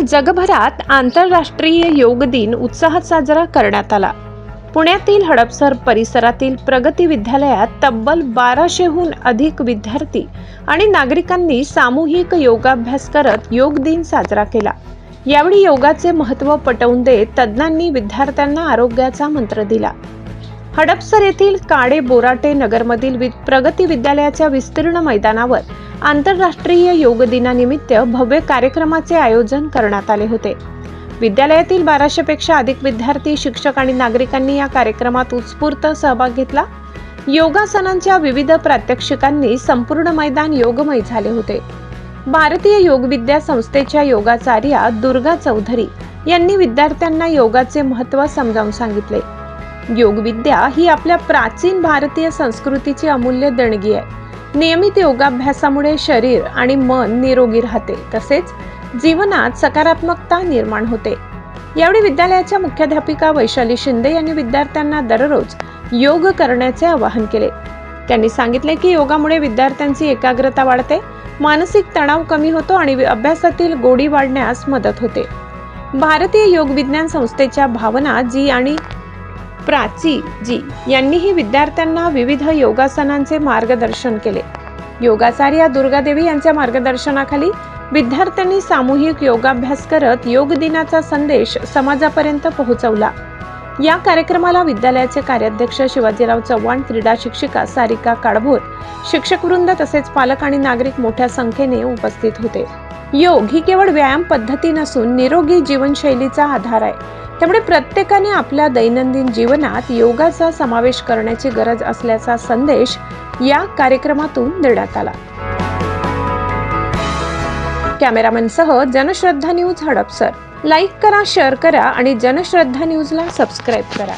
जगभरात आंतरराष्ट्रीय योग दिन उत्साहात साजरा करण्यात आला। पुण्यातील हडपसर परिसरातील प्रगती विद्यालयात तब्बल 1200हून अधिक विद्यार्थी आणि नागरिकांनी सामूहिक योगाभ्यास करत योग दिन साजरा केला। यावेळी योगाचे महत्त्व पटवून देत तज्ञांनी विद्यार्थ्यांना आरोग्याचा मंत्र दिला। हडपसर येथील काडे बोराटे नगरमधील प्रगती विद्यालयाच्या विस्तीर्ण मैदानावर आंतरराष्ट्रीय योग दिनानिमित्त भव्य कार्यक्रमाचे आयोजन करण्यात आले होते। विद्यालयातील 1200 पेक्षा अधिक विद्यार्थी, शिक्षक आणि नागरिकांनी या कार्यक्रमात उत्स्फूर्त सहभाग घेतला। योगासनांच्या विविध प्रात्यक्षिकांनी संपूर्ण मैदान योगमय झाले होते। भारतीय योग विद्या संस्थेच्या योगाचार्या दुर्गा चौधरी यांनी विद्यार्थ्यांना योगाचे महत्त्व समजावून सांगितले। योग विद्या ही आपल्या प्राचीन भारतीय संस्कृतीची अमूल्य देणगी आहे। नियमित योगाभ्यासामुळे शरीर आणि मन निरोगी राहते, तसेच जीवनात सकारात्मकता निर्माण होते। यावेळी विद्यालयाच्या मुख्याध्यापिका वैशाली शिंदे यांनी विद्यार्थ्यांना दररोज योग करण्याचे आवाहन केले। त्यांनी सांगितले की योगामुळे विद्यार्थ्यांची एकाग्रता वाढते, मानसिक तणाव कमी होतो आणि अभ्यासातील गोडी वाढण्यास मदत होते। भारतीय योग विज्ञान संस्थेच्या भावना जी आणि प्राची जी यांनीही विद्यार्थ्यांना विविध योगासनांचे मार्गदर्शन केले। योगाचार्या दुर्गादेवी यांच्या मार्गदर्शनाखाली विद्यार्थ्यांनी सामूहिक योगाभ्यास करत योग दिनाचा संदेश समाजापर्यंत पोहोचवला। या कार्यक्रमाला विद्यालयाचे कार्याध्यक्ष शिवाजीराव चव्हाण, क्रीडा शिक्षिका सारिका काडभोर, शिक्षकवृंद तसेच पालक आणि नागरिक मोठ्या संख्येने उपस्थित होते। योग ही केवळ व्यायाम पद्धती नसून निरोगी जीवनशैलीचा आधार आहे। त्यामुळे प्रत्येकाने आपल्या दैनंदिन जीवनात योगाचा समावेश करण्याची गरज असल्याचा संदेश या कार्यक्रमातून देण्यात आला। कॅमेरामॅनसह जनश्रद्धा न्यूज हडपसर। लाईक करा, शेअर करा आणि जनश्रद्धा न्यूजला सबस्क्राईब करा।